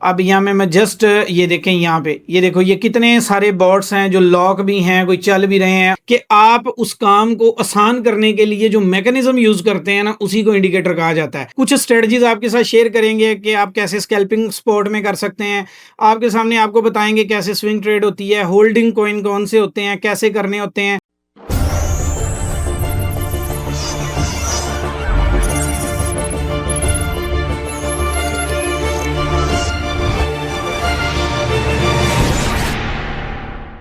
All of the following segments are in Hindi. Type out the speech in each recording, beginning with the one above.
अब यहाँ में मैं जस्ट ये देखें, यहाँ पे ये देखो, ये कितने सारे बॉट्स हैं जो लॉक भी हैं, कोई चल भी रहे हैं, कि आप उस काम को आसान करने के लिए जो मैकेनिज्म यूज करते हैं ना, उसी को इंडिकेटर कहा जाता है। कुछ स्ट्रेटजीज आपके साथ शेयर करेंगे कि आप कैसे स्कैल्पिंग स्पॉट में कर सकते हैं। आपके सामने आपको बताएंगे कैसे स्विंग ट्रेड होती है, होल्डिंग कॉइन कौन से होते हैं, कैसे करने होते हैं।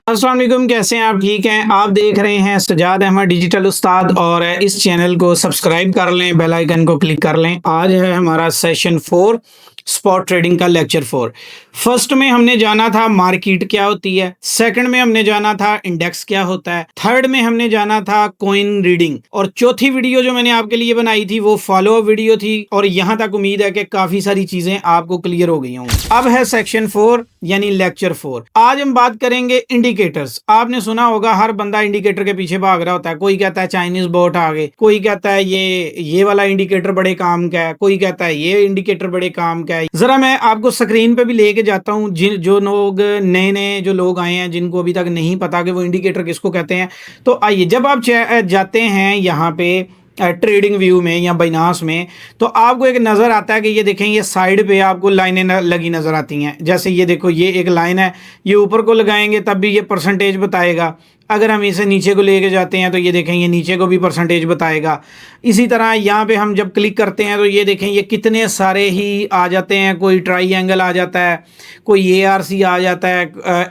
अस्सलाम वालेकुम, कैसे हैं आप? ठीक हैं? आप देख रहे हैं सजाद अहमद डिजिटल उस्ताद, और इस चैनल को सब्सक्राइब कर लें, बेल आइकन को क्लिक कर लें। आज है हमारा सेशन 4 स्पॉट ट्रेडिंग का लेक्चर 4। फर्स्ट में हमने जाना था मार्केट क्या होती है, सेकंड में हमने जाना था इंडेक्स क्या होता है, थर्ड में हमने जाना था कॉइन रीडिंग, और चौथी वीडियो जो मैंने आपके लिए बनाई थी वो फॉलो अप वीडियो थी। और यहाँ तक उम्मीद है कि काफी सारी चीजें आपको क्लियर हो गई होंगी। अब है सेक्शन 4 यानी लेक्चर 4। आज हम बात करेंगे इंडिकेटर्स। आपने सुना होगा हर बंदा इंडिकेटर के पीछे भाग रहा होता है। कोई कहता है चाइनीज बोट आ गए, कोई कहता है ये वाला इंडिकेटर बड़े काम का है, कोई कहता है ये इंडिकेटर बड़े काम का है। जरा मैं आपको स्क्रीन पे भी लेके जाता हूँ, जो लोग नए जो लोग आए हैं, जिनको अभी तक नहीं पता कि वो इंडिकेटर किसको कहते हैं, तो आइए, जब आप जाते हैं यहाँ पे ट्रेडिंग व्यू में या बाइनांस में, तो आपको एक नज़र आता है कि ये देखें, ये साइड पे आपको लाइनें लगी नज़र आती हैं। जैसे ये देखो, ये एक लाइन है, ये ऊपर को लगाएंगे तब भी ये परसेंटेज बताएगा। अगर हम इसे नीचे को लेके जाते हैं तो ये देखें, ये नीचे को भी परसेंटेज बताएगा। इसी तरह यहाँ पे हम जब क्लिक करते हैं तो ये देखें, ये कितने सारे ही आ जाते हैं। कोई ट्राइएंगल आ जाता है, कोई ARC आ जाता है,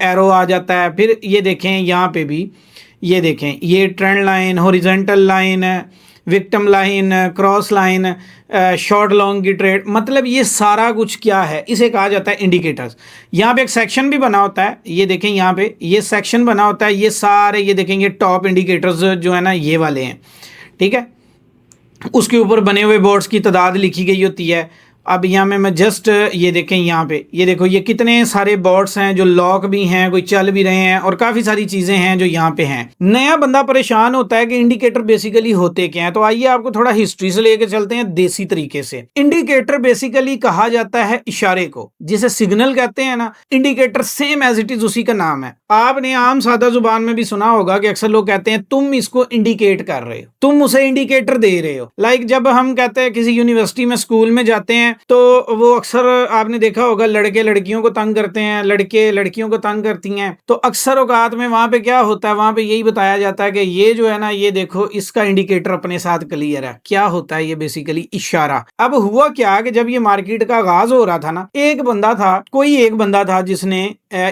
एरो आ जाता है। फिर ये देखें, यहाँ पे भी ये देखें, ये trend line, horizontal line, victim line, cross line, short long की ट्रेड, मतलब ये सारा कुछ क्या है, इसे कहा जाता है इंडिकेटर्स। यहाँ पे एक सेक्शन भी बना होता है, ये देखें, यहाँ पे ये सेक्शन बना होता है। ये सारे ये देखेंगे टॉप इंडिकेटर्स जो है ना, ये वाले हैं, ठीक है। उसके ऊपर बने हुए बोर्ड्स की तादाद लिखी गई होती है। अब यहाँ में मैं जस्ट ये देखें, यहाँ पे ये देखो, ये कितने सारे बॉट्स हैं जो लॉक भी हैं, कोई चल भी रहे हैं, और काफ़ी सारी चीज़ें हैं जो यहाँ पे हैं। नया बंदा परेशान होता है कि इंडिकेटर बेसिकली होते क्या हैं, तो आइए आपको थोड़ा हिस्ट्री से लेके चलते हैं देसी तरीके से। इंडिकेटर बेसिकली कहा जाता है इशारे को, जिसे सिग्नल कहते हैं ना। Indicator same as it is उसी का नाम है। आपने आम सादा जुबान में भी सुना होगा कि अक्सर लोग कहते हैं तुम इसको इंडिकेट कर रहे हो, तुम उसे इंडिकेटर दे रहे हो। लाइक जब हम कहते हैं किसी यूनिवर्सिटी में, स्कूल में जाते हैं, तो वो अक्सर आपने देखा होगा, लड़के लड़कियों को तंग करते हैं, लड़के लड़कियों को तंग करती हैं। तो अक्सर औकात में वहां पे क्या होता है, वहां पे यही बताया जाता है कि ये जो है ना, ये देखो, इसका इंडिकेटर अपने साथ क्लियर है। क्या होता है ये? बेसिकली इशारा। अब हुआ क्या कि जब ये मार्केट का आगाज हो रहा था ना, कोई एक बंदा था जिसने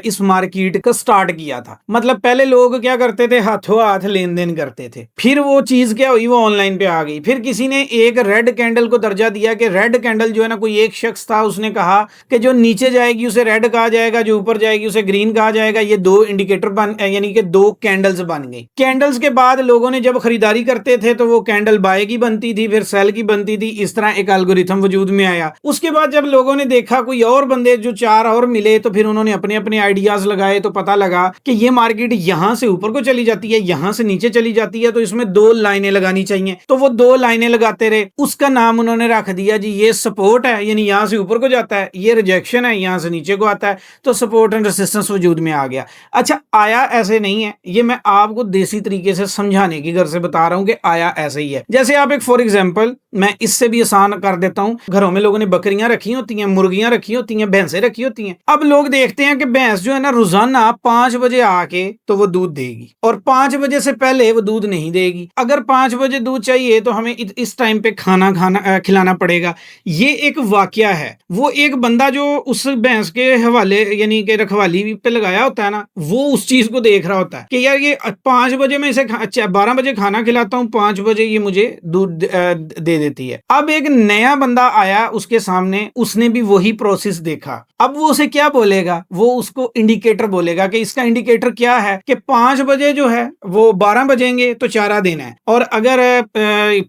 इस मार्केट का स्टार्ट किया था। मतलब पहले लोग क्या करते थे, हाथों हाथ लेन देन करते थे। फिर वो चीज क्या हुई, वो ऑनलाइन पे आ गई। फिर किसी ने एक रेड कैंडल को दर्जा दिया कि रेड कैंडल जो है ना, कोई एक शख्स था, उसने कहा कि जो नीचे जाएगी उसे रेड कहा जाएगा, जो ऊपर जाएगी उसे ग्रीन कहा जाएगा। ये दो इंडिकेटर यानी कि दो कैंडल्स बन गई। कैंडल्स के बाद लोगों ने जब खरीदारी करते थे तो वो कैंडल बाय की बनती थी, फिर सेल की बनती थी। इस तरह एक एल्गोरिथम वजूद में आया। उसके बाद जब लोगों ने देखा कोई और बंदे जो 4 और मिले, तो फिर उन्होंने अपने अपने आइडियाज लगाए। तो पता लगा कि ये मार्केट यहां से ऊपर को चली जाती है, यहां से नीचे चली जाती है, तो इसमें 2 लाइनें लगानी चाहिए। तो वो 2 लाइनें लगाते रहे। उसका नाम उन्होंने रख दिया जी, ये सपोर्ट है, यानी यहां से ऊपर को जाता है, ये रिजेक्शन है, यहां से नीचे को आता है। तो सपोर्ट एंड रेजिस्टेंस वजूद में आ गया। अच्छा, आया ऐसे नहीं है, ये मैं आपको देसी तरीके से समझाने की गर्ज से बता रहा हूं कि आया ऐसे ही है। जैसे आप एक फॉर एग्जांपल, मैं इससे भी आसान कर देता हूं, घरों में लोगों ने बकरियां रखी होती हैं, मुर्गियां रखी होती हैं, भैंसें रखी होती हैं। अब लोग देखते हैं कि भैंस जो है ना, रोजाना 5 बजे आके तो वो दूध देगी, और 5 बजे से पहले वो दूध नहीं देगी। अगर 5 बजे दूध चाहिए तो हमें इस टाइम पे खाना खिलाना पड़ेगा। ये एक वाकया है। वो एक बंदा जो उस भैंस के हवाले यानी कि रखवाली पे लगाया होता है ना, वो उस चीज को देख रहा होता है कि यार ये 5 बजे मैं इसे 12 बजे खाना खिलाता हूँ, 5 बजे ये मुझे दूध दे देती है। अब एक नया बंदा आया उसके सामने, उसने भी वही प्रोसेस देखा। अब वो उसे क्या बोलेगा? वो उसको इंडिकेटर बोलेगा कि इसका इंडिकेटर क्या है कि 5 बजे जो है वो 12 बजेंगे तो चारा देना है, और अगर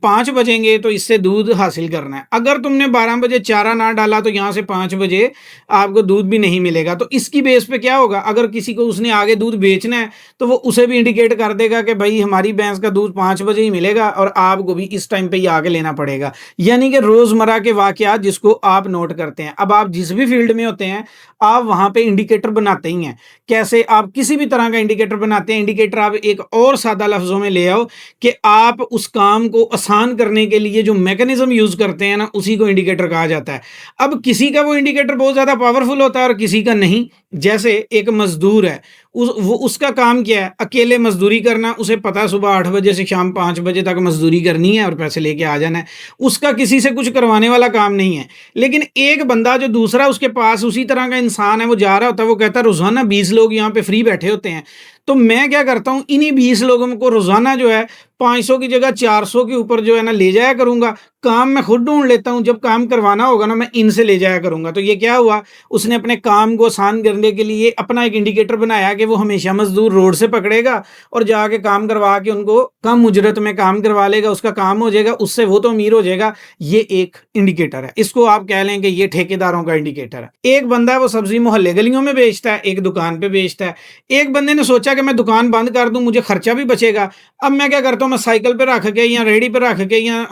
5 बजेंगे तो इससे दूध हासिल करना है। अगर तुमने 12 बजे चारा ना डाला तो यहाँ से 5 बजे आपको दूध भी नहीं मिलेगा। तो इसकी बेस पे क्या होगा, अगर किसी को उसने आगे दूध बेचना है तो वो उसे भी इंडिकेट कर देगा कि भाई हमारी भैंस का दूध 5 बजे ही मिलेगा और आपको भी इस टाइम पे ही आगे लेना पड़ेगा। यानी कि रोजमर्रा के वाकयात जिसको आप नोट करते हैं। अब आप जिस भी फील्ड में होते हैं आप वहां पे इंडिकेटर बनाते ही हैं। कैसे आप किसी भी तरह का इंडिकेटर बनाते हैं, इंडिकेटर आप एक और सादा लफ्जों में ले आओ कि आप उस काम को आसान करने के लिए जो मैकेनिज्म यूज करते हैं ना, उसी को इंडिकेटर कहा जाता है। अब किसी का वो इंडिकेटर बहुत ज्यादा पावरफुल होता है और किसी का नहीं। जैसे एक मजदूर है, उसका काम क्या है, अकेले मजदूरी करना। उसे पता है सुबह 8 बजे से शाम 5 बजे तक मजदूरी करनी है और पैसे लेके आ जाना है। उसका किसी से कुछ करवाने वाला काम नहीं है। लेकिन एक बंदा जो दूसरा उसके पास उसी तरह का इंसान है, वो जा रहा होता है, वो कहता है रोजाना 20 लोग यहाँ पे फ्री बैठे होते हैं, तो मैं क्या करता हूँ, इन्हीं 20 लोगों को रोजाना जो है 500 की जगह 400 के ऊपर जो है ना ले जाया करूंगा। काम मैं खुद ढूंढ लेता हूं, जब काम करवाना होगा ना मैं इनसे ले जाया करूंगा। तो ये क्या हुआ, उसने अपने काम को आसान करने के लिए अपना एक इंडिकेटर बनाया कि वो हमेशा मजदूर रोड से पकड़ेगा और जाके काम करवा के उनको कम उजरत में काम करवा लेगा, उसका काम हो जाएगा, उससे वो तो अमीर हो जाएगा। ये एक इंडिकेटर है, इसको आप कह लें कि ये ठेकेदारों का इंडिकेटर है। एक बंदा है वो सब्जी मोहल्ले गलियों में बेचता है, एक दुकान पे बेचता है। एक बंदे ने सोचा कि मैं दुकान बंद कर दूं, मुझे खर्चा भी बचेगा। अब मैं क्या करता हूं, मैं साइकिल पे रख के या रेहड़ी पे रख के या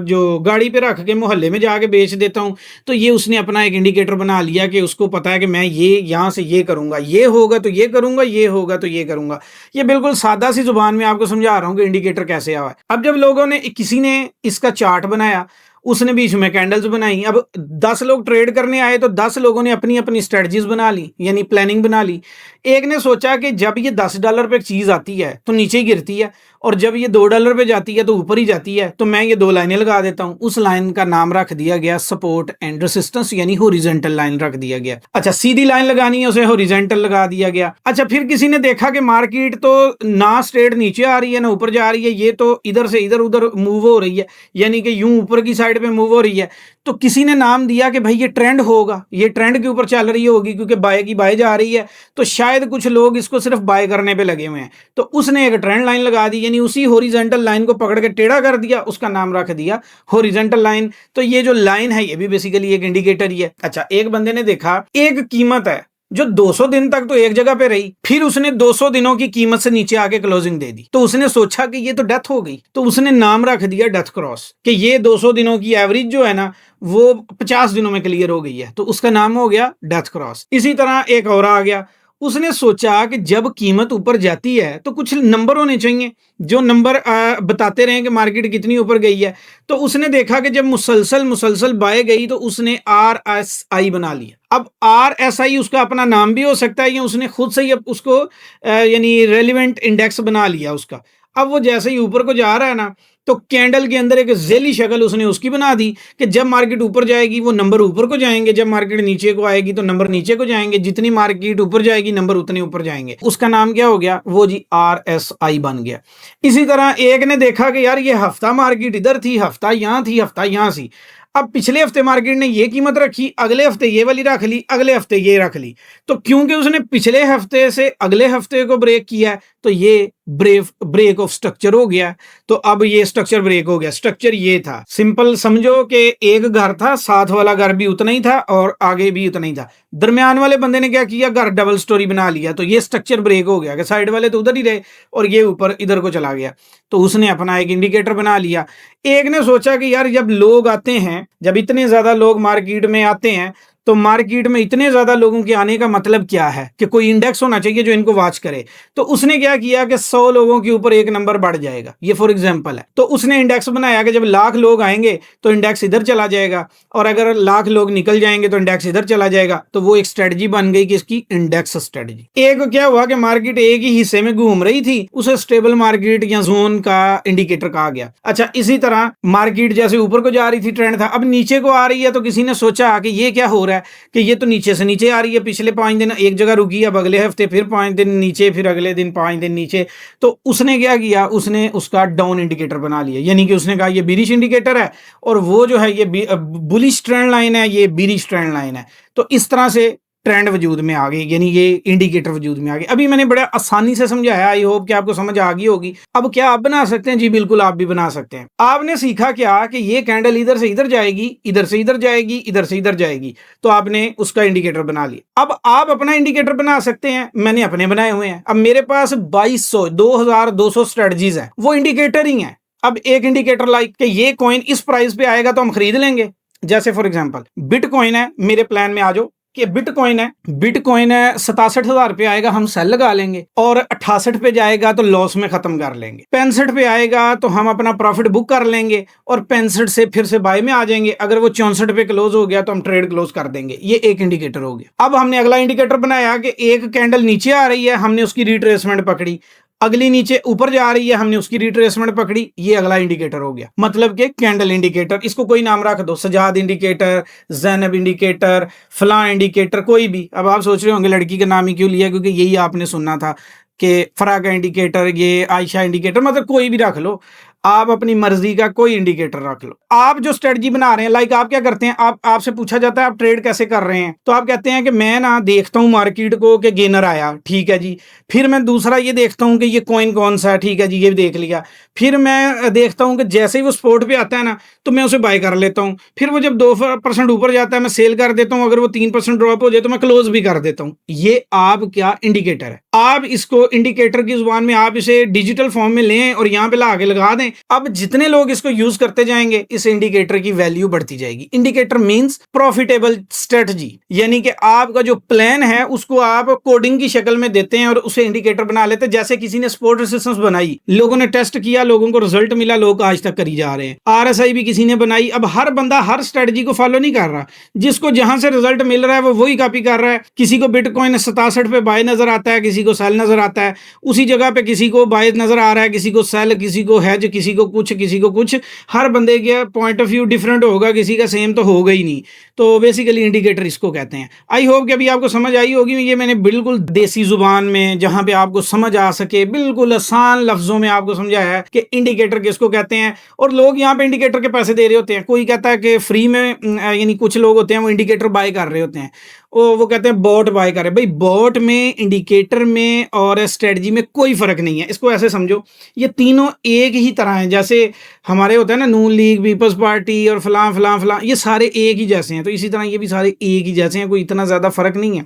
जो गाड़ी पे रख के मोहल्ले में जाके बेच देता हूं। तो ये उसने अपना एक इंडिकेटर बना लिया कि उसको पता है कि मैं ये यहां से ये करूंगा, ये होगा तो ये करूंगा, ये होगा तो ये करूंगा। ये बिल्कुल सादा सी जुबान में आपको समझा रहा हूं कि इंडिकेटर कैसे आया है। अब जब लोगों ने, किसी ने इसका चार्ट बनाया, उसने बीच में कैंडल्स बनाई। अब 10 लोग ट्रेड करने आए तो 10 लोगों ने अपनी अपनी स्ट्रेटजीज बना ली, यानी प्लानिंग बना ली। एक ने सोचा कि जब ये $10 पे एक चीज आती है तो नीचे ही गिरती है, और जब ये $2 पे जाती है तो ऊपर ही जाती है, तो मैं ये 2 लाइनें लगा देता हूं। उस लाइन का नाम रख दिया गया सपोर्ट एंड रेसिस्टेंस, यानी हॉरिजॉन्टल लाइन रख दिया गया। अच्छा, सीधी लाइन लगानी है उसे हॉरिजॉन्टल लगा दिया गया। अच्छा, फिर किसी ने देखा कि मार्केट तो ना स्ट्रेट नीचे आ रही है ना ऊपर जा रही है, ये तो इधर से इधर उधर मूव हो रही है, यानी कि यूं ऊपर की साइड पे मूव हो रही है। तो किसी ने नाम दिया कि भाई ये ट्रेंड होगा, ये ट्रेंड के ऊपर चल रही होगी, क्योंकि बाय की बाय जा रही है, तो शायद कुछ लोग इसको सिर्फ बाय करने पे लगे हुए हैं। तो उसने एक ट्रेंड लाइन लगा दी, यानी उसी हॉरिजॉन्टल लाइन को पकड़ के टेढ़ा कर दिया, उसका नाम रख दिया हॉरिजॉन्टल लाइन। तो ये जो लाइन है ये भी बेसिकली एक इंडिकेटर ही है। अच्छा, एक बंदे ने देखा एक कीमत है जो 200 दिन तक तो एक जगह पे रही, फिर उसने 200 दिनों की कीमत से नीचे आके क्लोजिंग दे दी। तो उसने सोचा कि ये तो डेथ हो गई, तो उसने नाम रख दिया डेथ क्रॉस, कि ये 200 दिनों की एवरेज जो है ना वो 50 दिनों में क्लियर हो गई है, तो उसका नाम हो गया डेथ क्रॉस। इसी तरह एक और आ गया, उसने सोचा कि जब कीमत ऊपर जाती है तो कुछ नंबर होने चाहिए जो नंबर बताते रहे कि मार्केट कितनी ऊपर गई है। तो उसने देखा कि जब मुसलसल बाय गई तो उसने RSI बना लिया। अब RSI उसका अपना नाम भी हो सकता है, या उसने खुद से ही उसको यानी रेलिवेंट इंडेक्स बना लिया उसका। अब वो जैसे ही ऊपर को जा रहा है ना, तो कैंडल के अंदर एक जेली शक्ल उसने उसकी बना दी कि जब मार्केट ऊपर जाएगी वो नंबर ऊपर को जाएंगे, जब मार्केट नीचे को आएगी तो नंबर नीचे को जाएंगे, जितनी मार्केट ऊपर जाएगी नंबर उतने ऊपर जाएंगे। उसका नाम क्या हो गया, वो जी RSI बन गया। इसी तरह एक ने देखा कि यार ये हफ्ता मार्केट इधर थी, हफ्ता यहाँ थी, हफ्ता यहाँ थी। अब पिछले हफ्ते मार्केट ने ये कीमत रखी, अगले हफ्ते ये वाली रख ली, अगले हफ्ते ये रख ली। तो क्योंकि उसने पिछले हफ्ते से अगले हफ्ते को ब्रेक किया है, तो ये ब्रेक ऑफ स्ट्रक्चर हो गया। तो अब ये स्ट्रक्चर ब्रेक हो गया। स्ट्रक्चर ये था, सिंपल समझो कि एक घर था, साथ वाला घर भी उतना ही था और आगे भी उतना ही था। दरमियान वाले बंदे ने क्या किया, घर डबल स्टोरी बना लिया। तो ये स्ट्रक्चर ब्रेक हो गया कि साइड वाले तो उधर ही रहे और ये ऊपर इधर को चला गया। तो उसने अपना एक इंडिकेटर बना लिया। एक ने सोचा कि यार जब लोग आते हैं, जब इतने ज्यादा लोग मार्केट में आते हैं, तो मार्केट में इतने ज्यादा लोगों के आने का मतलब क्या है कि कोई इंडेक्स होना चाहिए जो इनको वॉच करे। तो उसने क्या किया कि 100 लोगों के ऊपर एक नंबर बढ़ जाएगा, ये फॉर एग्जांपल है। तो उसने इंडेक्स बनाया कि जब 1,00,000 लोग आएंगे तो इंडेक्स इधर चला जाएगा, और अगर 1,00,000 लोग निकल जाएंगे तो इंडेक्स इधर चला जाएगा। तो वो एक स्ट्रेटजी बन गई कि इसकी इंडेक्स स्ट्रेटजी। एक क्या हुआ कि मार्केट एक ही हिस्से में घूम रही थी, उसे स्टेबल मार्केट या जोन का इंडिकेटर कहा गया। अच्छा, इसी तरह मार्केट जैसे ऊपर को जा रही थी, ट्रेंड था, अब नीचे को आ रही है, तो किसी ने सोचा कि ये क्या हो रहा है कि ये तो नीचे से नीचे आ रही है। पिछले 5 दिन एक जगह रुकी, अब अगले हफ्ते फिर 5 दिन नीचे, फिर अगले दिन 5 दिन नीचे। तो उसने क्या किया, उसने उसका डाउन इंडिकेटर बना लिया, यानी कि उसने कहा ये बीरिश इंडिकेटर है और वो जो है ये बुलिश ट्रेंड लाइन है, ये बीरिश ट्रेंड लाइन है। तो इस तरह से ट्रेंड वजूद में आ गई, यानी ये इंडिकेटर वजूद में आ गए। अभी मैंने बड़ा आसानी से समझाया, आई होप कि आपको समझ आ गई होगी। अब क्या आप बना सकते हैं? जी बिल्कुल, आप भी बना सकते हैं। आपने सीखा क्या कि ये कैंडल इधर से इधर जाएगी, इधर से इधर जाएगी, इधर से इधर जाएगी, तो आपने उसका इंडिकेटर बना लिया। अब आप अपना इंडिकेटर बना सकते हैं, मैंने अपने बनाए हुए हैं। अब मेरे पास 2200 स्ट्रेटजीज है, वो इंडिकेटर ही है। अब एक इंडिकेटर लाइक कि ये कॉइन इस प्राइस पे आएगा तो हम खरीद लेंगे। जैसे फॉर एग्जांपल बिटकॉइन है, मेरे प्लान में आ जाओ कि बिटकॉइन है 67,000 पे आएगा, हम सेल लगा लेंगे, और 68 पे जाएगा तो लॉस में खत्म कर लेंगे, 65 पे आएगा तो हम अपना प्रॉफिट बुक कर लेंगे और 65 से फिर से बाय में आ जाएंगे। अगर वो 64 पे क्लोज हो गया तो हम ट्रेड क्लोज कर देंगे। ये एक इंडिकेटर हो गया। अब हमने अगला इंडिकेटर बनाया कि एक कैंडल नीचे आ रही है, हमने उसकी रिट्रेसमेंट पकड़ी, अगली नीचे ऊपर जा रही है, हमने उसकी रिट्रेसमेंट पकड़ी, ये अगला इंडिकेटर हो गया, मतलब कि कैंडल इंडिकेटर। इसको कोई नाम रख दो, सजाद इंडिकेटर, जैनब इंडिकेटर, फलां इंडिकेटर, कोई भी। अब आप सोच रहे होंगे लड़की का नाम ही क्यों लिया, क्योंकि यही आपने सुनना था कि फरागा इंडिकेटर, ये आयशा इंडिकेटर, मतलब कोई भी रख लो, आप अपनी मर्जी का कोई इंडिकेटर रख लो। आप जो स्ट्रेटजी बना रहे हैं, लाइक आप क्या करते हैं, आपसे पूछा जाता है आप ट्रेड कैसे कर रहे हैं, तो आप कहते हैं कि मैं ना देखता हूं मार्केट को कि गेनर आया, ठीक है जी, फिर मैं दूसरा ये देखता हूं कि ये कॉइन कौन सा है, ठीक है जी, ये भी देख लिया, फिर मैं देखता हूं कि जैसे ही वो सपोर्ट पे आता है ना तो मैं उसे बाय कर लेता हूं, फिर वो जब 2% ऊपर जाता है मैं सेल कर देता हूं, अगर वो 3% ड्रॉप हो जाए तो मैं क्लोज भी कर देता हूं। ये आप क्या इंडिकेटर है। आप इसको इंडिकेटर की जुबान में आप इसे डिजिटल फॉर्म में लें और यहां पे ला के लगा दें। अब जितने लोग इसको यूज करते जाएंगे इस इंडिकेटर की वैल्यू बढ़ती जाएगी। इंडिकेटर मींस प्रॉफिटेबल स्ट्रेटजी, यानी कि आपका जो प्लान है उसको आप कोडिंग की शक्ल में देते हैं और उसे इंडिकेटर बना लेते हैं। जैसे किसी ने सपोर्ट रेजिस्टेंस बनाई, लोगों ने टेस्ट किया, लोगों को रिजल्ट मिला, लोग आज तक करी जा रहे हैं। आरएसआई भी किसी ने बनाई। अब हर बंदा हर स्ट्रेटजी को फॉलो नहीं कर रहा, जिसको जहां से रिजल्ट मिल रहा है वो वही कॉपी कर रहा है। किसी को बिटकॉइन 67 पे बाय नजर आता है, किसी को सेल नजर आता है, उसी जगह पे किसी को बाय नजर आ रहा है, किसी को सेल, किसी को हैज, किसी को कुछ, किसी को कुछ। हर बंदे का पॉइंट ऑफ व्यू डिफरेंट होगा, किसी का सेम तो होगा ही नहीं। तो बेसिकली इंडिकेटर इसको कहते हैं। आई होप कि अभी आपको समझ आई होगी। ये मैंने बिल्कुल देसी जुबान में, जहां पे आपको समझ आ सके, बिल्कुल आसान लफ्जों में आपको समझाया है कि इंडिकेटर किसको कहते हैं। और लोग यहाँ पे इंडिकेटर के पैसे दे रहे होते हैं। कोई कहता है कि फ्री में, यानी कुछ लोग होते हैं वो इंडिकेटर बाय कर रहे होते हैं, वो कहते हैं बॉट बाय कर रहे हैं। भाई बॉट में, इंडिकेटर में और स्ट्रेटजी में कोई फर्क नहीं है। इसको ऐसे समझो, ये तीनों एक ही तरह हैं। जैसे हमारे होता है ना नून लीग, पीपल्स पार्टी और फलां फलां फलां, ये सारे एक ही जैसे हैं, तो इसी तरह ये भी सारे एक ही जैसे हैं, कोई इतना ज्यादा फर्क नहीं है।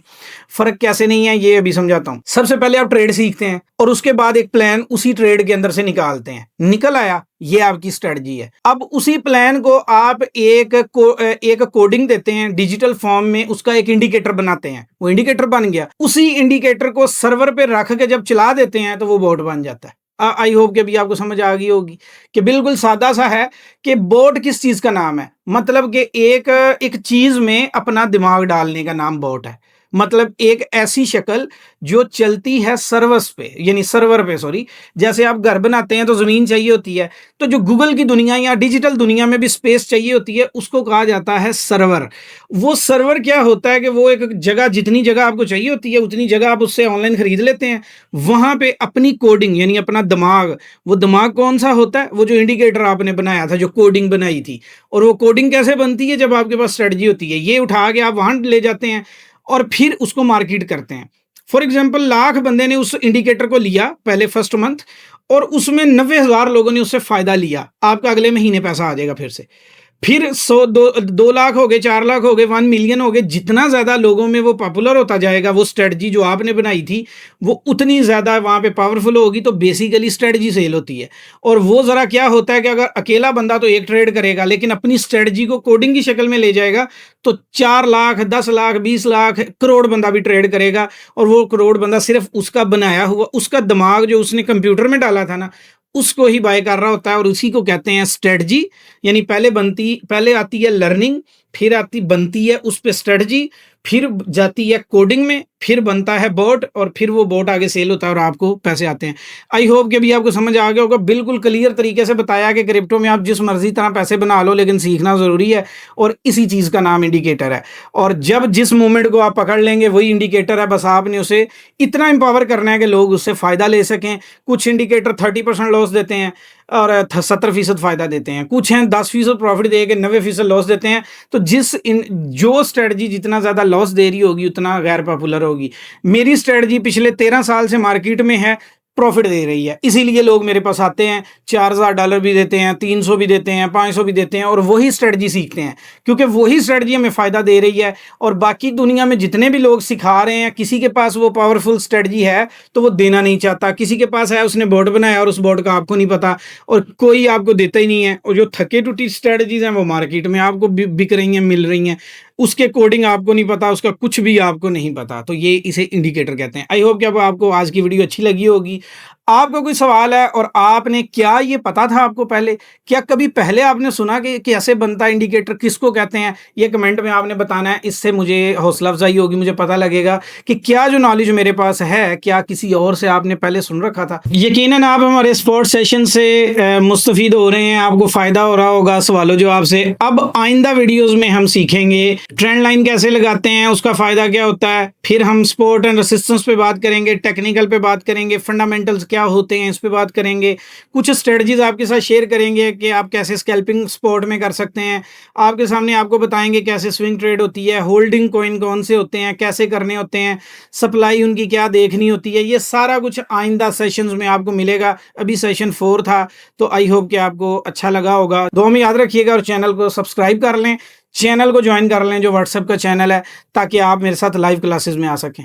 फर्क कैसे नहीं है ये अभी समझाता हूँ। सबसे पहले आप ट्रेड सीखते हैं और उसके बाद एक प्लान उसी ट्रेड के अंदर से निकालते हैं। निकल आया, ये आपकी स्ट्रेटजी है। अब उसी प्लान को आप एक कोडिंग देते हैं डिजिटल फॉर्म में, उसका एक इंडिकेटर बनाते हैं, वो इंडिकेटर बन गया। उसी इंडिकेटर को सर्वर पे रख के जब चला देते हैं तो वो बोट बन जाता है। आई होप कि अभी आपको समझ आ गई होगी कि बिल्कुल सादा सा है कि बोट किस चीज का नाम है। मतलब कि एक चीज में अपना दिमाग डालने का नाम बोट है। मतलब एक ऐसी शक्ल जो चलती है सर्वर्स पे, यानी सर्वर पे, सॉरी। जैसे आप घर बनाते हैं तो जमीन चाहिए होती है, तो जो गूगल की दुनिया या डिजिटल दुनिया में भी स्पेस चाहिए होती है, उसको कहा जाता है सर्वर। वो सर्वर क्या होता है कि वो एक जगह, जितनी जगह आपको चाहिए होती है उतनी जगह आप उससे ऑनलाइन खरीद लेते हैं। वहां पे अपनी कोडिंग, यानी अपना दिमाग, वो दिमाग कौन सा होता है, वो जो इंडिकेटर आपने बनाया था, जो कोडिंग बनाई थी। और वो कोडिंग कैसे बनती है, जब आपके पास स्ट्रेटजी होती है, ये उठा के आप वहां ले जाते हैं और फिर उसको मार्केट करते हैं। फॉर एग्जाम्पल, लाख बंदे ने उस इंडिकेटर को लिया पहले फर्स्ट मंथ, और उसमें 90,000 लोगों ने उससे फायदा लिया। आपका अगले महीने पैसा आ जाएगा फिर 2 लाख हो गए, 4 लाख हो गए, 1 मिलियन हो गए। जितना ज्यादा लोगों में वो पॉपुलर होता जाएगा, वो स्ट्रेटजी जो आपने बनाई थी वो उतनी ज्यादा वहां पे पावरफुल होगी। तो बेसिकली स्ट्रेटजी सेल होती है। और वो जरा क्या होता है कि अगर अकेला बंदा तो एक ट्रेड करेगा, लेकिन अपनी स्ट्रेटजी को कोडिंग की शक्ल में ले जाएगा तो 4 लाख, 10 लाख, 20 लाख, करोड़ बंदा भी ट्रेड करेगा। और वो करोड़ बंदा सिर्फ उसका बनाया हुआ, उसका दिमाग जो उसने कंप्यूटर में डाला था ना, उसको ही बाय कर रहा होता है। और उसी को कहते हैं स्ट्रेटजी। यानी पहले आती है लर्निंग, फिर बनती है उस पे स्ट्रेटजी, फिर जाती है कोडिंग में, फिर बनता है बोट, और फिर वो बोट आगे सेल होता है और आपको पैसे आते हैं। आई होप कि अभी आपको समझ आ गया होगा। बिल्कुल क्लियर तरीके से बताया कि क्रिप्टो में आप जिस मर्जी तरह पैसे बना लो, लेकिन सीखना जरूरी है। और इसी चीज का नाम इंडिकेटर है। और जब जिस मोमेंट को आप पकड़ लेंगे वही इंडिकेटर है। बस आपने उसे इतना एम्पावर करना है कि लोग उससे फायदा ले सकें। कुछ इंडिकेटर 30% लॉस देते हैं, और 70% फ़ायदा देते हैं, कुछ हैं 10% प्रॉफिट दे के 90% लॉस देते हैं। तो जो स्ट्रेटजी जितना ज़्यादा लॉस दे रही होगी उतना गैर पॉपुलर होगी। मेरी स्ट्रेटजी पिछले 13 साल से मार्केट में है, प्रॉफिट दे रही है, इसीलिए लोग मेरे पास आते हैं, $4000 भी देते हैं, 300 भी देते हैं, 500 भी देते हैं और वही स्ट्रेटजी सीखते हैं, क्योंकि वही स्ट्रेटजी हमें फ़ायदा दे रही है। और बाकी दुनिया में जितने भी लोग सिखा रहे हैं, किसी के पास वो पावरफुल स्ट्रेटजी है तो वो देना नहीं चाहता, किसी के पास है उसने बोर्ड बनाया और उस बोर्ड का आपको नहीं पता और कोई आपको देता ही नहीं है। और जो थके टूटी स्ट्रेटजीज हैं वो मार्केट में आपको बिक रही हैं, मिल रही हैं, उसके कोडिंग आपको नहीं पता, उसका कुछ भी आपको नहीं पता। तो ये इसे इंडिकेटर कहते हैं। आई होप कि अब आपको आज की वीडियो अच्छी लगी होगी। आपका कोई सवाल है और आपने क्या ये पता था आपको पहले, क्या कभी पहले आपने सुना कि कैसे बनता है इंडिकेटर, किसको कहते हैं, ये कमेंट में आपने बताना है। इससे मुझे हौसला अफजाई होगी, मुझे पता लगेगा कि क्या जो नॉलेज मेरे पास है क्या किसी और से आपने पहले सुन रखा था। यकीनन आप हमारे स्पोर्ट्स सेशन से मुस्तफीद हो रहे हैं, आपको फ़ायदा हो रहा होगा सवालों जवाब से। अब आइंदा वीडियोज़ में हम सीखेंगे ट्रेंड लाइन कैसे लगाते हैं, उसका फ़ायदा क्या होता है, फिर हम सपोर्ट एंड रेसिस्टेंस पे बात करेंगे, टेक्निकल पे बात करेंगे, फंडामेंटल्स क्या होते हैं इस पे बात करेंगे, कुछ स्ट्रेटजीज आपके साथ शेयर करेंगे कि आप कैसे स्कैल्पिंग स्पोर्ट में कर सकते हैं। आपके सामने आपको बताएंगे कैसे स्विंग ट्रेड होती है, होल्डिंग कॉइन कौन से होते हैं, कैसे करने होते हैं, सप्लाई उनकी क्या देखनी होती है, ये सारा कुछ आइंदा सेशंस में आपको मिलेगा। अभी सेशन 4 था, तो आई होप कि आपको अच्छा लगा होगा। दुआ में याद रखिएगा और चैनल को सब्सक्राइब कर लें, चैनल को ज्वाइन कर लें जो व्हाट्सएप का चैनल है, ताकि आप मेरे साथ लाइव क्लासेस में आ सकें।